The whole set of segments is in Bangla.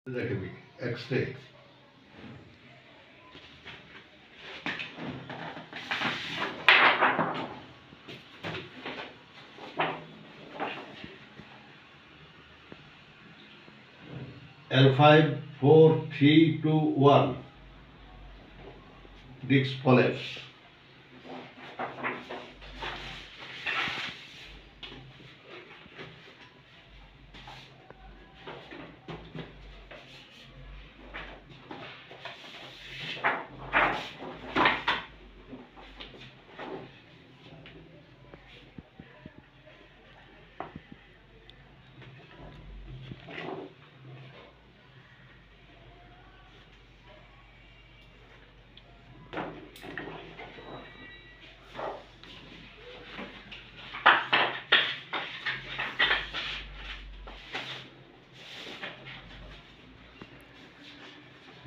X-ray. L5 4 3 2 1 disc collapse.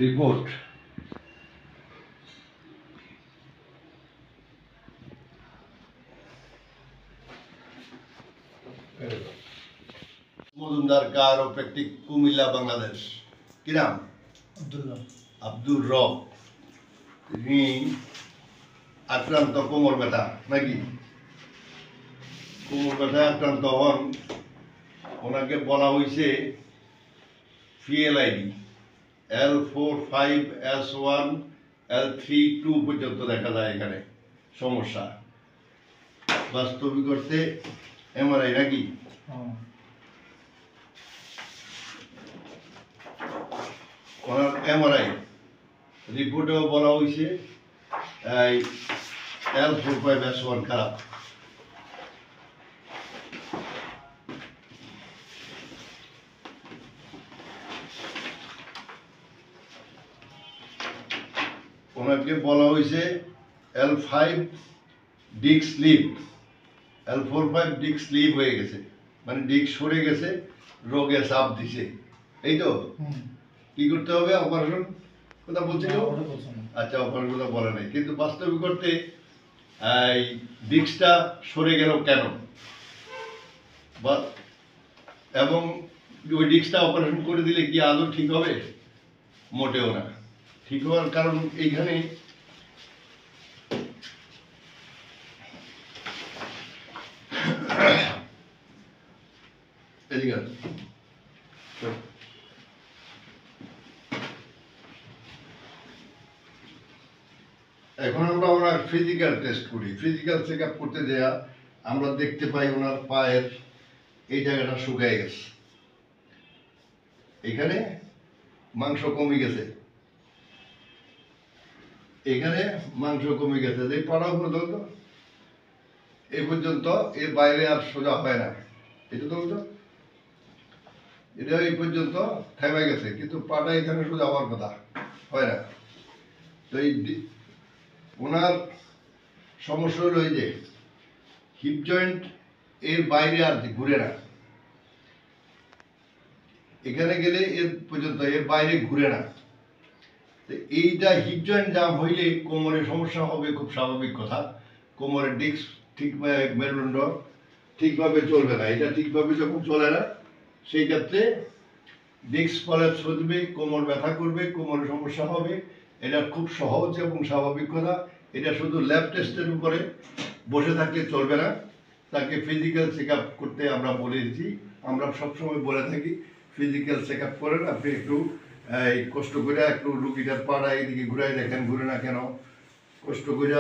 Report. MOJUMDER Chiropractic COMILLA Bangladesh. কি নাম? আব্দুর রব। তিনি আক্রান্ত কোমর ব্যথা নাকি? কোমর ব্যথায় আক্রান্ত হন। ওনাকে বলা হয়েছে PLID L4-5-S1 L3-2 পর্যন্ত দেখা যায় এখানে সমস্যা। বাস্তবিক করতে MRI নাকি? ওনার MRI রিপোর্টেও বলা হয়েছে L4-5-S1 খারাপ। ওনাকে বলা হয়েছে L5 disk slip, L4-5 disk slip হয়ে গেছে, মানে ডিস্ক সরে গেছে, রোগে চাপ দিছে। এই তো কি করতে হবে? অপারেশন কথা বলছিল। আচ্ছা, অপারেশন কথা বলে নাই, কিন্তু বাস্তবিক করতে এই ডিস্কটা সরে গেল কেন, এবং ওই ডিস্কটা অপারেশন করে দিলে কি আদৌ ঠিক হবে? মোটেও না। ঠিক হওয়ার কারণ এইখানে এখন আমরা ওনার ফিজিক্যাল টেস্ট করি। ফিজিক্যাল চেক আপ করতে দেয়া আমরা দেখতে পাই ওনার পায়ের এই জায়গাটা শুকিয়ে গেছে, এখানে মাংস কমে গেছে, এখানে মাংস কমে গেছে। যে পাড়া পর্যন্ত এই পর্যন্ত, এর বাইরে আর সোজা হয় না। এটা তো এটা এই পর্যন্ত থেমে গেছে, কিন্তু পাটা এখানে সোজা হওয়ার কথা হয় না। তো এই ওনার সমস্যা হলো এই যে হিপ জয়েন্ট এর বাইরে আর ঘুরে না, এখানে গেলে এর পর্যন্ত, এর বাইরে ঘুরে না। এইটা হিপ জয়েন্ট জাম হইলে কোমরে সমস্যা হবে, খুব স্বাভাবিক কথা। কোমরের ডিস্ক ঠিকভাবে, মেরুদণ্ড ঠিকভাবে চলবে না। এটা ঠিকভাবে যখন চলে না, সেই ক্ষেত্রে ডিস্ক কলাপস হতে, কোমর ব্যথা করবে, কোমরে সমস্যা হবে। এটা খুব সহজ এবং স্বাভাবিক কথা। এটা শুধু ল্যাব টেস্টের উপরে বসে থাকলে চলবে না, তাকে ফিজিক্যাল চেক আপ করতে আমরা বলেছি। আমরা সবসময় বলে থাকি ফিজিক্যাল চেক আপ করেন, আপনি একটু কষ্ট করে একটু রুগীটার পাড়া এদিকে ঘুরাই দেখেন, ঘুরে না কেন, কষ্ট করে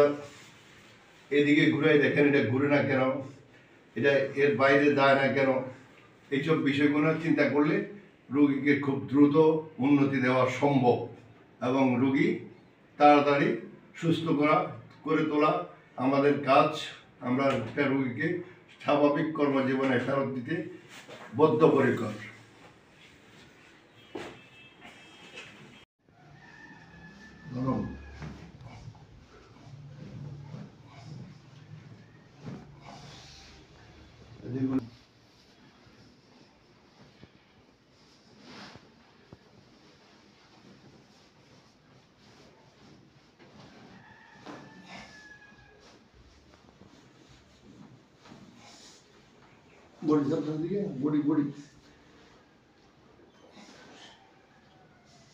এদিকে ঘুরাই দেখেন, এটা ঘুরে না কেন, এটা এর বাইরে যায় না কেন। এইসব বিষয়গুলো চিন্তা করলে রোগীকে খুব দ্রুত উন্নতি দেওয়া সম্ভব এবং রোগী তাড়াতাড়ি সুস্থ করে তোলা আমাদের কাজ। আমরা একটা রোগীকে স্বাভাবিক কর্মজীবনে ফেরত দিতে বদ্ধপরিকর। বডি বডি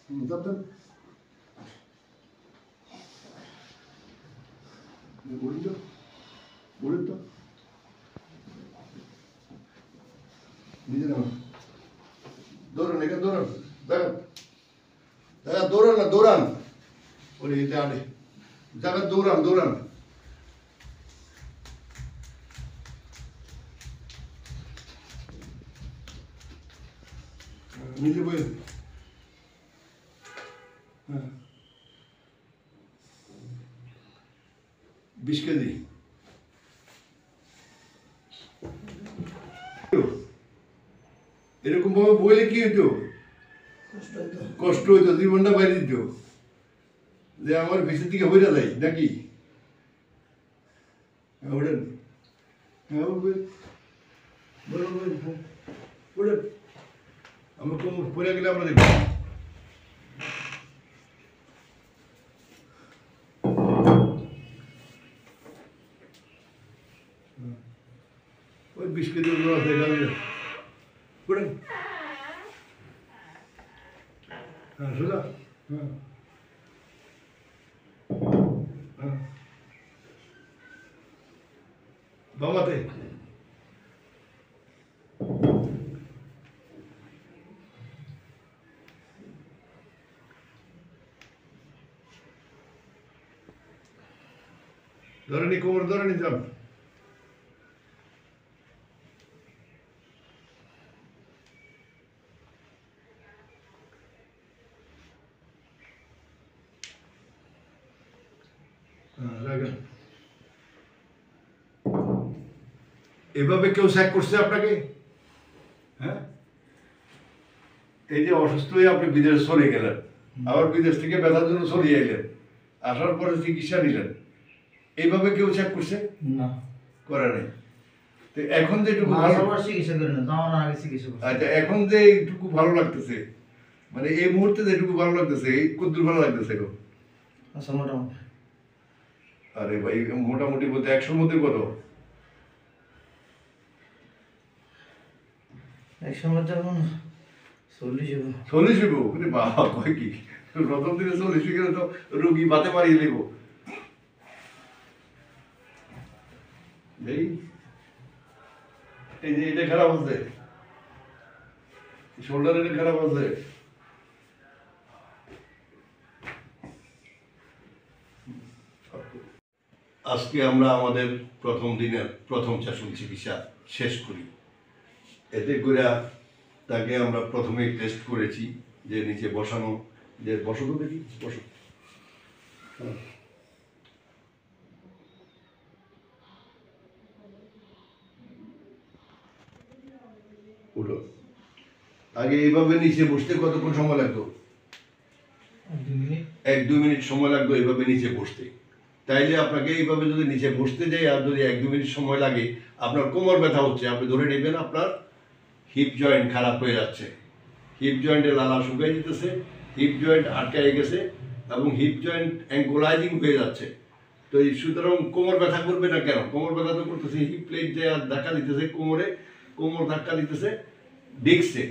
Zaten বলতো বলতো নিজে না দৌড়ান এখানে দৌড়ান দেখেন দেখা দৌড়ান না দৌড়ান ওরে এতে আড়ে দেখা দৌড়ান দৌড়ান নিজে বই 20 কেজি এরকম ভাবে বইলে কি হইতো কষ্ট হইতো জীবনটা বাইরে দিত যে আমার পিছের দিকে হইয়া যায় নাকি ওঠেন আমরা কোমর পড়ে গেলে আমরা দেখব ওই 20 কেজি আছে এখানে পড়েন হ্যাঁ সোজা হ্যাঁ হ্যাঁ বাবাতে ধরেনি কোমর ধরেনি যান এভাবে কেউ চেক করছে আপনাকে হ্যাঁ এই যে অসুস্থ হয়ে আপনি বিদেশে চলে গেলেন আবার বিদেশ থেকে ব্যথার জন্য চলে এলেন আসার পরে চিকিৎসা নিলেন এইভাবে কেউ চেক করছে না করে নাই তো এখন যে একটু চিকিৎসা করে না যাওয়ার আগে চিকিৎসা করছে আচ্ছা এখন যে এইটুকু ভালো লাগতেছে মানে এই মুহূর্তে যেটুকু ভালো লাগতেছে এই কতদূর ভালো লাগতেছে গো আচ্ছা মোটামুটি আরে ভাই মোটামুটি বলতে 100-র মধ্যে কত 100 মধ্যে 40 হবে 40 হইব কিন্তু বাবা কয় কি প্রথম দিনে 40 গেলে তো রোগী বাতে মারিয়ে নিব এই যে এটা খারাপ আছে শোল্ডার এটা খারাপ আছে আজকে আমরা আমাদের প্রথম দিনের প্রথম সেশন চিকিৎসা শেষ করি এতে করে তাকে আমরা প্রথমেই টেস্ট করেছি যে নিচে বসানো যে বসো তো দেখি বসো উঠো আগে এইভাবে নিচে বসতে কতক্ষণ সময় লাগতো 1-2 মিনিট সময় লাগতো এইভাবে নিচে বসতে তাইলে আপনাকে এইভাবে যদি নিচে বসতে যাই আর যদি 1-2 মিনিট সময় লাগে আপনার কোমর ব্যথা হচ্ছে আপনি ধরে নেবেন আপনার হিপ জয়েন্ট খারাপ হয়ে যাচ্ছে হিপ জয়েন্টে লালা শুকিয়ে যেতেছে হিপ জয়েন্ট আটকায় গেছে এবং হিপ জয়েন্ট অ্যাঙ্কোলাইজিং হয়ে যাচ্ছে তো এই সুতরাং কোমর ব্যথা করবে না কেন কোমর ব্যথা তো করতেছে হিপ প্লেট যে ধাক্কা দিতেছে কোমরে কোমর ধাক্কা দিতেছে ডিস্কে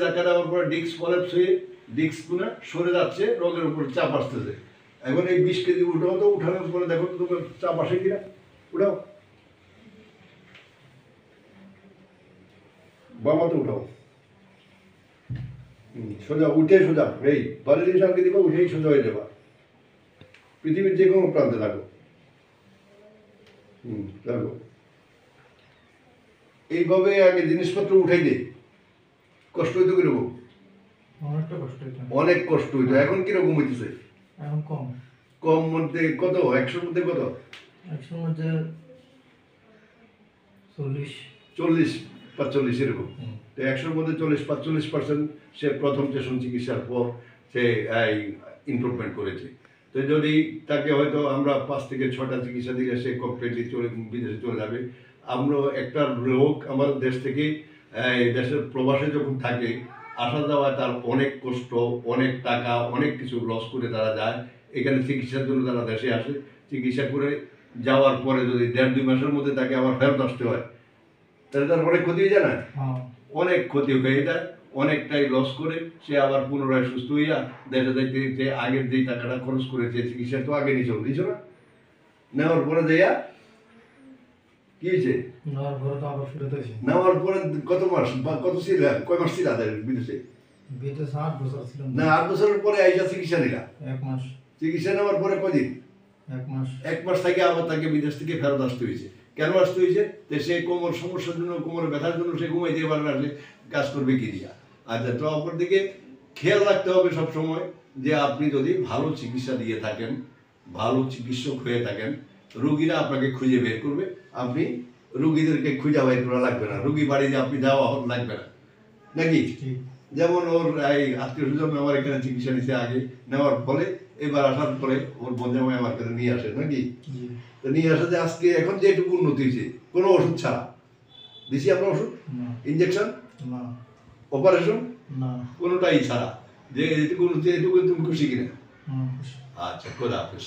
ধাক্কা দেওয়ার পরে ডিস্ক ফলেপস হয়ে ডিস্কগুলো সরে যাচ্ছে রোগের উপর চাপ আসতেছে এখন এই 20 কেজি উঠাও তো উঠানোর পরে দেখো তো তোমার চাপ আসে কিনা উঠাও বামাতে উঠাও সোজা উঠে সোজা এই বাড়ির জিনিস আমাকে দিবা উঠেই সোজা হয়ে যাবা পৃথিবীর যে কোনো প্রান্তে থাকো থাকো এইভাবে আগে জিনিসপত্র উঠাই দে কষ্ট হইতো কিরকম অনেক কষ্ট হইতো এখন কিরকম হইতেছে এখন কম কম মধ্যে কত 100-র মধ্যে কত 100-র মধ্যে 40-45 এরকম তো 100-র মধ্যে 40-45% সে প্রথম সেশন চিকিৎসার পর সে ইমপ্রুভমেন্ট করেছে তো যদি তাকে হয়তো আমরা 5 থেকে 6টা চিকিৎসা দিলে সে কমপ্লিটলি বিদেশে চলে যাবে আমরা একটা লোক আমাদের দেশ থেকে দেশের প্রবাসে যখন থাকে আসা যাওয়ায় তার অনেক কষ্ট অনেক টাকা অনেক কিছু লস করে তারা যায় এখানে চিকিৎসার জন্য তারা দেশে আসে চিকিৎসা করে যাওয়ার পরে যদি 1.5-2 মাসের মধ্যে তাকে আবার ফেরত আসতে হয় তাহলে তার অনেক ক্ষতি হয়ে যায় না অনেক ক্ষতি হয়ে যায় অনেকটাই লস করে সে আবার পুনরায় সুস্থ হইয়া দেখা যাইতে যে আগের যে টাকাটা খরচ করেছে চিকিৎসা তো আগে নিয়েছিল না নেওয়ার পরে যাইয়া কি হয়েছে নেওয়ার পরে তো আবার ফেরত হয়েছে। নেওয়ার পরে কত মাস বা কত ছিল কয় মাস ছিল বিদেশে? বিদেশে 8 বছর ছিলাম। না 8 বছরের পরে আইসা চিকিৎসা নিলা? 1 মাস। চিকিৎসা নেওয়ার পরে কদিন? 1 মাস। 1 মাস থেকে আবার তাকে বিদেশ থেকে ফেরত আসতে হয়েছে। কেন আসতে হয়েছে? যে সে কোমর সমস্যার জন্য, কোমরে ব্যথার জন্য সে ঘুমাইতে পারবে না, সে কাজ করবে কি দিয়া। আচ্ছা, তো অপরদিকে খেয়াল রাখতে হবে সবসময় যে আপনি যদি ভালো চিকিৎসা দিয়ে থাকেন, ভালো চিকিৎসক হয়ে থাকেন, রোগীরা আপনাকে খুঁজে বের করবে, আপনি রোগীদেরকে খুঁজে বের করা লাগবে না, রোগী বাড়িতে আপনি যাওয়া লাগবে না, নাকি? যেমন ওর এই আত্মীয় স্বজন আমার এখানে চিকিৎসা নিতে আগে নেওয়ার ফলে এবার আসার পরে ওর বন্ধুমাই আমার কাছে নিয়ে আসে, নাকি? তো নিয়ে আসাতে আজকে এখন যেটুকু উন্নতি হয়েছে কোনো ওষুধ ছাড়া। দিছি আমরা ওষুধ, ইঞ্জেকশন, অপারেশন কোনোটাই ছাড়া, যে এটুকু উন্নতি, এটুকু তুমি খুশি কিনা? আচ্ছা, খোদা হাফেজ।